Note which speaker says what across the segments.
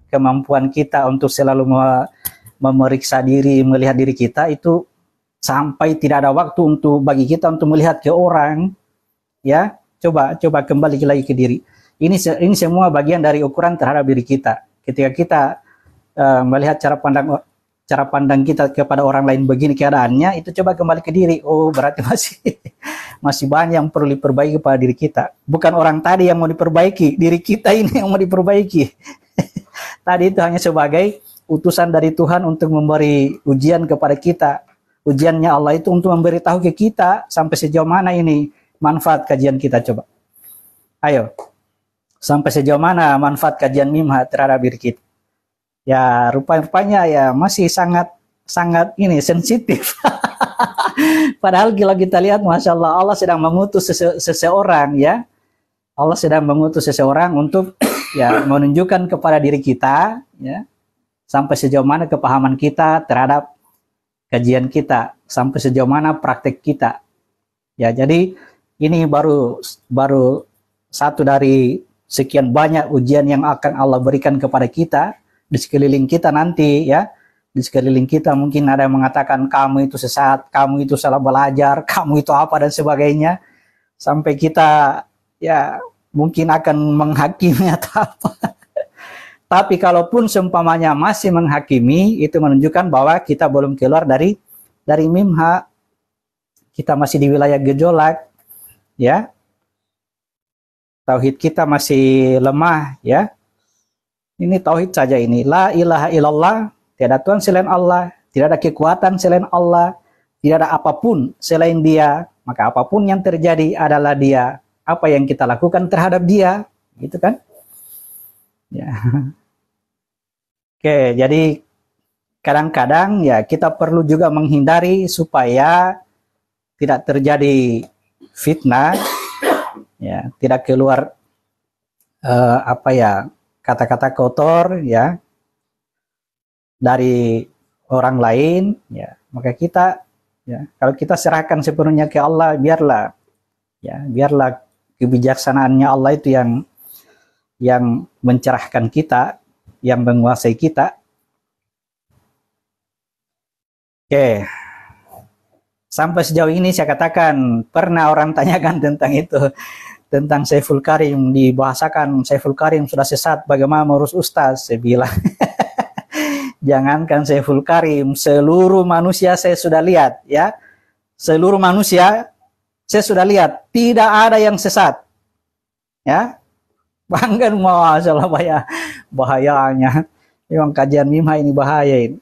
Speaker 1: kemampuan kita untuk selalu memeriksa diri, melihat diri kita itu sampai tidak ada waktu untuk bagi kita untuk melihat ke orang, ya. Coba kembali lagi ke diri. Ini semua bagian dari ukuran terhadap diri kita. Ketika kita melihat cara pandang kita kepada orang lain begini keadaannya, itu coba kembali ke diri. Oh, berarti masih banyak yang perlu diperbaiki pada diri kita. Bukan orang tadi yang mau diperbaiki, diri kita ini yang mau diperbaiki. Tadi itu hanya sebagai utusan dari Tuhan untuk memberi ujian kepada kita. Ujiannya Allah itu untuk memberitahu ke kita sampai sejauh mana ini manfaat kajian kita. Coba. Ayo. Sampai sejauh mana manfaat kajian Mimha terhadap diri kita. Ya, rupanya ya masih sangat ini sensitif. Padahal kalau kita lihat, Masya Allah, Allah sedang mengutus seseorang, ya. Allah sedang mengutus seseorang untuk ya menunjukkan kepada diri kita, ya, sampai sejauh mana kepahaman kita terhadap kajian kita, sampai sejauh mana praktek kita. Ya, jadi ini baru satu dari sekian banyak ujian yang akan Allah berikan kepada kita di sekeliling kita nanti, ya. Di sekeliling kita mungkin ada yang mengatakan kamu itu sesat, kamu itu salah belajar, kamu itu apa dan sebagainya. Sampai kita ya mungkin akan menghakimi atau apa. Tapi kalaupun seumpamanya masih menghakimi, itu menunjukkan bahwa kita belum keluar dari Mimha. Kita masih di wilayah gejolak, ya. Tauhid kita masih lemah, ya. Ini tauhid saja ini. La ilaha illallah, tiada Tuhan selain Allah, tidak ada kekuatan selain Allah, tidak ada apapun selain Dia, maka apapun yang terjadi adalah Dia. Apa yang kita lakukan terhadap Dia, gitu kan? Ya. Oke, jadi kadang-kadang ya kita perlu juga menghindari supaya tidak terjadi fitnah, ya, tidak keluar kata-kata kotor, ya, dari orang lain, ya. Maka kita, ya, kalau kita serahkan sepenuhnya ke Allah, biarlah kebijaksanaannya Allah itu yang mencerahkan kita, yang menguasai kita. Oke. Sampai sejauh ini saya katakan, pernah orang tanyakan tentang itu, tentang Saiful Karim, dibahasakan Saiful Karim sudah sesat, bagaimana mengurus ustaz? Saya bilang, jangankan Saiful Karim, seluruh manusia saya sudah lihat, ya. Seluruh manusia saya sudah lihat, tidak ada yang sesat. Ya. Bahkan masalah bahayanya. Memang kajian Mimha ini bahaya ini.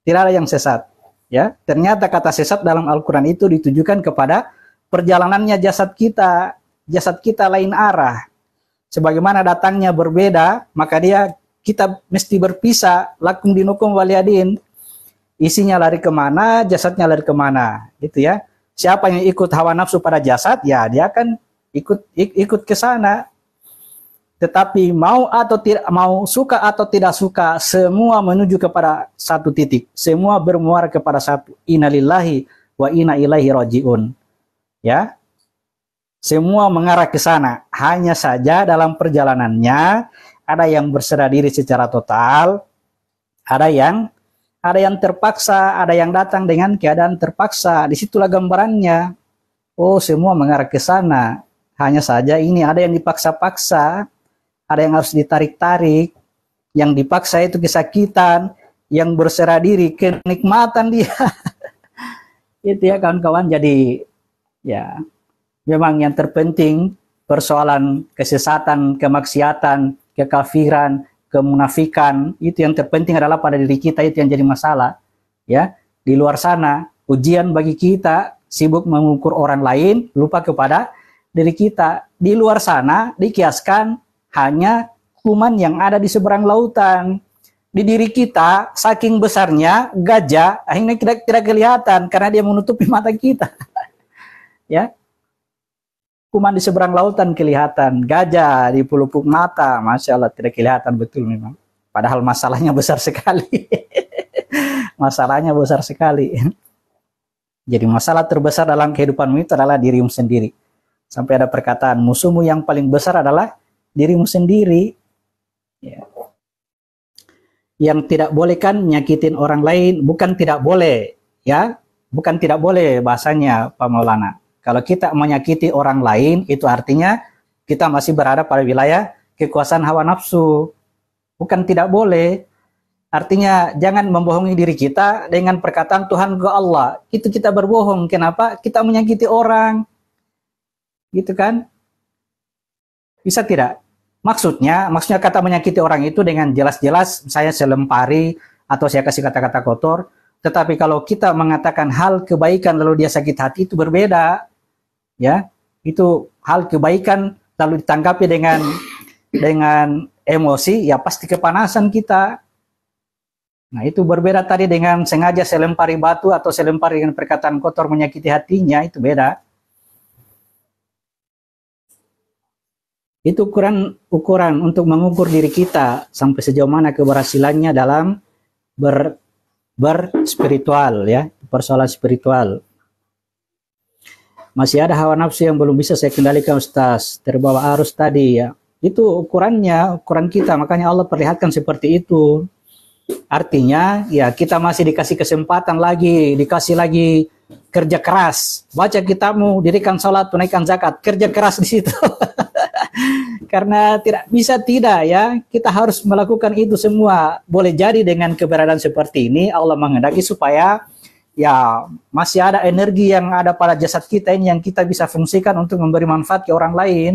Speaker 1: Tidak ada yang sesat, ya. Ternyata kata sesat dalam Al-Qur'an itu ditujukan kepada perjalanannya jasad kita. Jasad kita lain arah. Sebagaimana datangnya berbeda, maka kita mesti berpisah. Lakum dinukum waliyadin. Isinya lari kemana, jasadnya lari kemana, gitu ya. Siapa yang ikut hawa nafsu pada jasad, ya dia akan ikut ke sana. Tetapi mau atau tidak mau, suka atau tidak suka, semua menuju kepada satu titik. Semua bermuara kepada satu. Innalillahi wa inna ilaihi rajiun. Ya. Semua mengarah ke sana. Hanya saja dalam perjalanannya ada yang berserah diri secara total, ada yang terpaksa, ada yang datang dengan keadaan terpaksa. Disitulah gambarannya. Oh, semua mengarah ke sana. Hanya saja ini ada yang dipaksa-paksa, ada yang harus ditarik-tarik, yang dipaksa itu kesakitan, yang berserah diri kenikmatan dia. Itu ya kawan-kawan. Jadi ya memang yang terpenting persoalan kesesatan, kemaksiatan, kekafiran, kemunafikan, itu yang terpenting adalah pada diri kita, itu yang jadi masalah. Ya, di luar sana ujian bagi kita, sibuk mengukur orang lain, lupa kepada diri kita. Di luar sana dikiaskan hanya kuman yang ada di seberang lautan. Di diri kita, saking besarnya gajah, akhirnya tidak kelihatan karena dia menutupi mata kita. Ya, kuman di seberang lautan kelihatan, gajah di pelupuk mata, Masya Allah, tidak kelihatan betul memang. Padahal masalahnya besar sekali. Masalahnya besar sekali. Jadi masalah terbesar dalam kehidupanmu itu adalah dirimu sendiri. Sampai ada perkataan, musuhmu yang paling besar adalah dirimu sendiri. Ya. yang tidak boleh kan nyakitin orang lain, bukan tidak boleh, ya, bukan tidak boleh bahasanya Pak Maulana. Kalau kita menyakiti orang lain, itu artinya kita masih berada pada wilayah kekuasaan hawa nafsu, bukan tidak boleh. Artinya jangan membohongi diri kita dengan perkataan Tuhan ke Allah. Itu kita berbohong. Kenapa? Kita menyakiti orang, gitu kan? Bisa tidak? Maksudnya kata menyakiti orang itu dengan jelas-jelas saya selempari atau saya kasih kata-kata kotor. Tetapi kalau kita mengatakan hal kebaikan lalu dia sakit hati, itu berbeda. Ya, itu hal kebaikan lalu ditanggapi dengan emosi, ya pasti kepanasan kita. Nah, itu berbeda tadi dengan sengaja selempari batu atau selempari dengan perkataan kotor menyakiti hatinya, itu beda. Itu ukuran untuk mengukur diri kita sampai sejauh mana keberhasilannya dalam berspiritual, ya, persoalan spiritual. Masih ada hawa nafsu yang belum bisa saya kendalikan, Ustaz, terbawa arus tadi, ya. Itu ukurannya, ukuran kita, makanya Allah perlihatkan seperti itu. Artinya, ya kita masih dikasih kesempatan lagi, dikasih lagi kerja keras, baca kitabmu, dirikan sholat, tunaikan zakat, kerja keras di situ. Karena tidak bisa tidak, ya, kita harus melakukan itu semua. Boleh jadi dengan keberadaan seperti ini Allah menghendaki supaya ya masih ada energi yang ada pada jasad kita ini yang kita bisa fungsikan untuk memberi manfaat ke orang lain.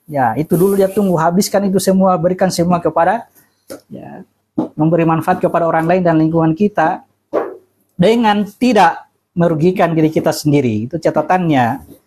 Speaker 1: Ya, itu dulu dia tunggu, habiskan itu semua, berikan semua kepada, ya, memberi manfaat kepada orang lain dan lingkungan kita dengan tidak merugikan diri kita sendiri. Itu catatannya.